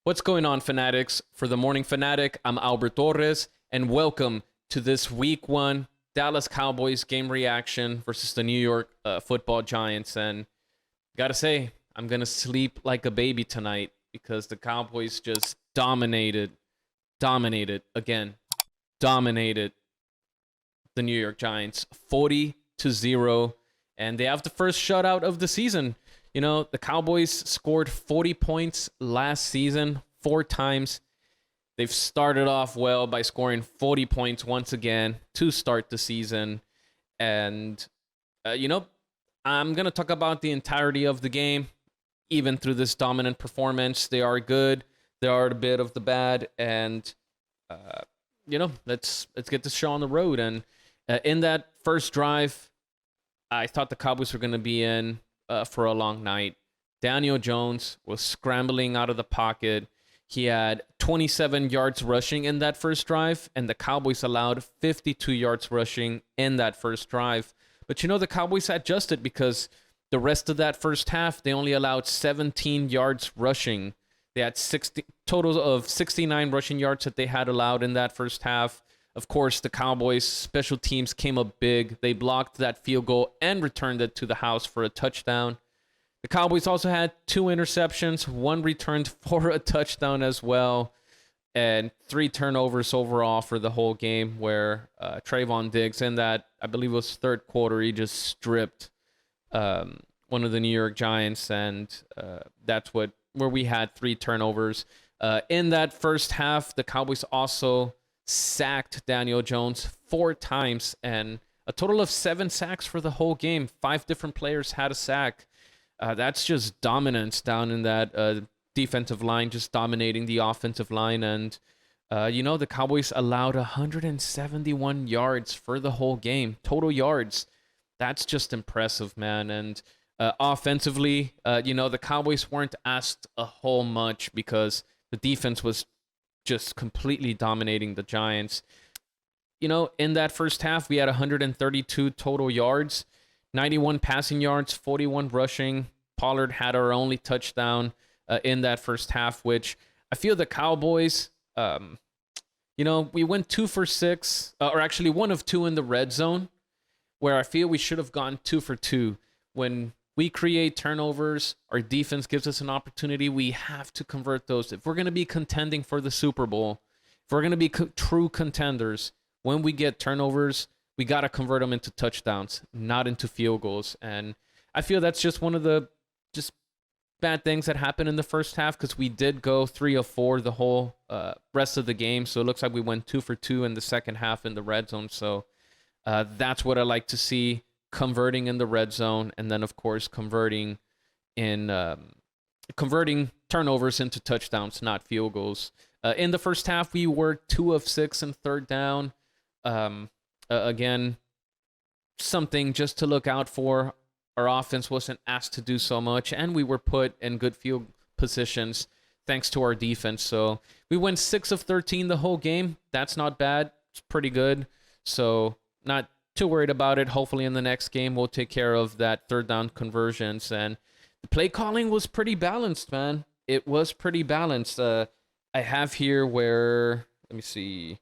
What's going on, fanatics? For the Morning Fanatic, I'm Albert Torres, and welcome to this Week 1 Dallas Cowboys game reaction versus the New York Football Giants. And gotta say, I'm gonna sleep like a baby tonight because the Cowboys just dominated the New York Giants 40-0, and they have the first shutout of the season. You know, the Cowboys scored 40 points last season 4 times. They've started off well by scoring 40 points once again to start the season. And, I'm going to talk about the entirety of the game. Even through this dominant performance, they are good. They are a bit of the bad. And, let's get this show on the road. And in that first drive, I thought the Cowboys were going to be in for a long night. Daniel Jones was scrambling out of the pocket. He had 27 yards rushing in that first drive, and the Cowboys allowed 52 yards rushing in that first drive. But the Cowboys adjusted because the rest of that first half, they only allowed 17 yards rushing. They had total of 69 rushing yards that they had allowed in that first half. Of course, the Cowboys special teams came up big. They blocked that field goal and returned it to the house for a touchdown. The Cowboys also had 2 interceptions, 1 returned for a touchdown as well, and 3 turnovers overall for the whole game, where Trayvon Diggs in that, I believe it was third quarter, he just stripped one of the New York Giants, and that's where we had 3 turnovers. In that first half, the Cowboys also sacked Daniel Jones 4 times, and a total of 7 sacks for the whole game. 5 different players had a sack. That's just dominance down in that defensive line, just dominating the offensive line. And, the Cowboys allowed 171 yards for the whole game, total yards. That's just impressive, man. And offensively, the Cowboys weren't asked a whole much because the defense was just completely dominating the Giants. In that first half, we had 132 total yards, 91 passing yards, 41 rushing. Pollard had our only touchdown in that first half, which I feel the Cowboys, we went 2 for 6, or actually 1 of 2 in the red zone, where I feel we should have gone 2 for 2. When we create turnovers, our defense gives us an opportunity. We have to convert those. If we're going to be contending for the Super Bowl, if we're going to be true contenders, when we get turnovers, we got to convert them into touchdowns, not into field goals. And I feel that's just one of the just bad things that happened in the first half, because we did go 3 of 4 the whole rest of the game. So it looks like we went 2 for 2 in the second half in the red zone. So that's what I like to see. Converting in the red zone, and then of course converting turnovers into touchdowns, not field goals. In the first half, we were 2 of 6 in third down. Again, something just to look out for. Our offense wasn't asked to do so much, and we were put in good field positions thanks to our defense. So we went 6 of 13 the whole game. That's not bad. It's pretty good. So not too worried about it. Hopefully in the next game we'll take care of that third down conversions. And the play calling was pretty balanced, man. It was pretty balanced. I have here where, let me see,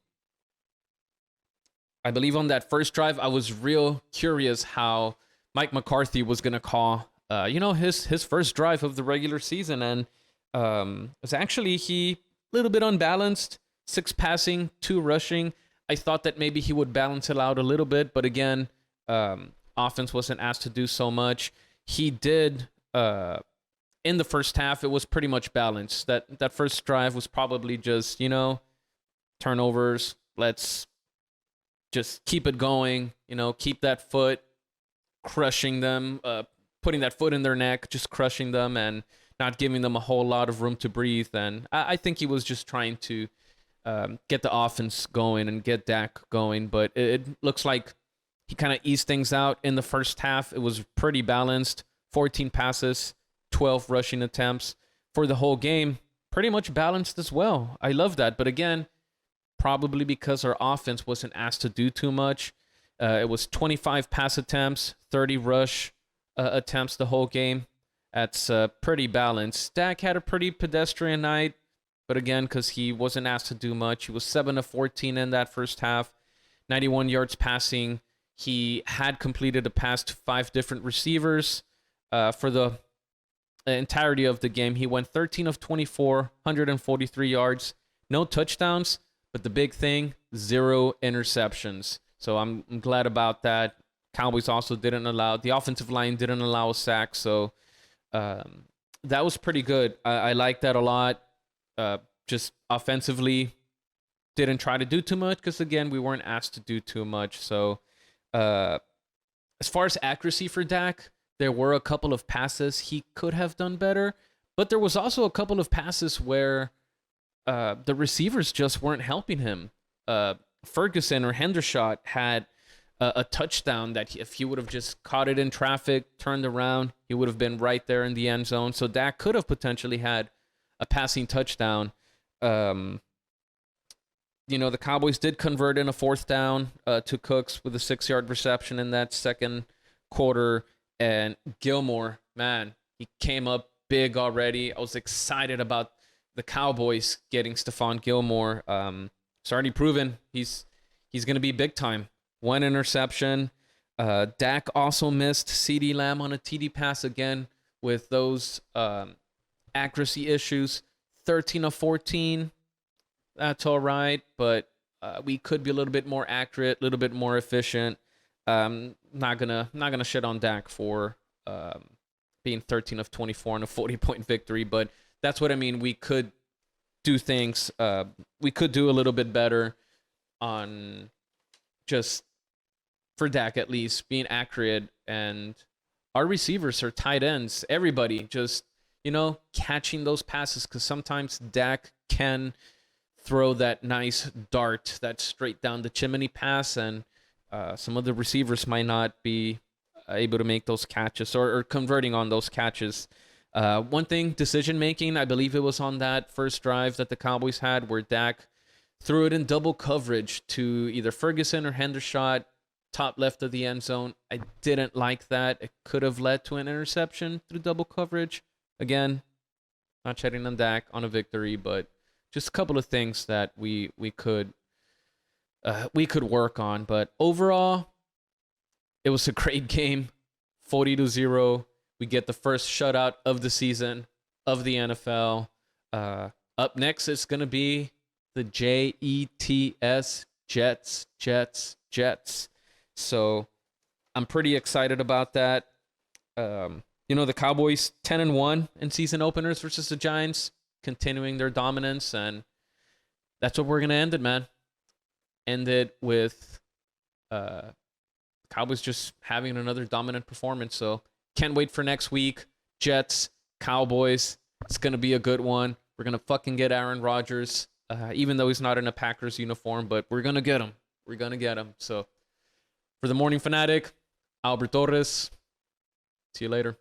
I believe on that first drive I was real curious how Mike McCarthy was going to call his first drive of the regular season. And it was actually a little bit unbalanced. 6 passing, 2 rushing. I thought that maybe he would balance it out a little bit, but again, offense wasn't asked to do so much. He did, in the first half, it was pretty much balanced. That first drive was probably just, turnovers. Let's just keep it going, keep that foot, crushing them, putting that foot in their neck, just crushing them and not giving them a whole lot of room to breathe. And I think he was just trying to get the offense going and get Dak going, but it looks like he kind of eased things out in the first half. It was pretty balanced. 14 passes, 12 rushing attempts for the whole game. Pretty much balanced as well. I love that. But again, probably because our offense wasn't asked to do too much. It was 25 pass attempts, 30 rush attempts the whole game. That's pretty balanced. Dak had a pretty pedestrian night. but again, because he wasn't asked to do much, he was 7 of 14 in that first half, 91 yards passing. He had completed a pass to 5 different receivers for the entirety of the game. He went 13 of 24, 143 yards, no touchdowns, but the big thing, 0 interceptions. So I'm glad about that. Cowboys also the offensive line didn't allow a sack, so that was pretty good. I like that a lot. Just offensively, didn't try to do too much because, again, we weren't asked to do too much. So as far as accuracy for Dak, there were a couple of passes he could have done better, but there was also a couple of passes where the receivers just weren't helping him. Ferguson or Hendershot had a touchdown that if he would have just caught it in traffic, turned around, he would have been right there in the end zone. So Dak could have potentially had a passing touchdown. The Cowboys did convert in a 4th down to Cooks with a 6-yard reception in that second quarter. And Gilmore, man, he came up big already. I was excited about the Cowboys getting Stephon Gilmore. It's already proven he's going to be big time. 1 interception. Dak also missed CeeDee Lamb on a TD pass again with those accuracy issues. 13 of 14. That's all right, but we could be a little bit more accurate, a little bit more efficient. Not gonna shit on Dak for being 13 of 24 and a 40-point victory, but that's what I mean. We could do things. We could do a little bit better on just, for Dak at least, being accurate, and our receivers are tight ends. Everybody just, catching those passes, because sometimes Dak can throw that nice dart, that straight down the chimney pass, and some of the receivers might not be able to make those catches or converting on those catches. One thing, decision making, I believe it was on that first drive that the Cowboys had where Dak threw it in double coverage to either Ferguson or Hendershot, top left of the end zone. I didn't like that. It could have led to an interception through double coverage. Again, not shedding on Dak on a victory, but just a couple of things that we could work on. But overall, it was a great game. 40-0. We get the first shutout of the season of the NFL. Up next, it's going to be the Jets, Jets. So I'm pretty excited about that. The Cowboys 10-1 in season openers versus the Giants, continuing their dominance, and that's what we're going to end it, man. End it with Cowboys just having another dominant performance. So can't wait for next week. Jets, Cowboys. It's going to be a good one. We're going to fucking get Aaron Rodgers, even though he's not in a Packers uniform, but we're going to get him. We're going to get him. So for the Morning Fanatic, Albert Torres. See you later.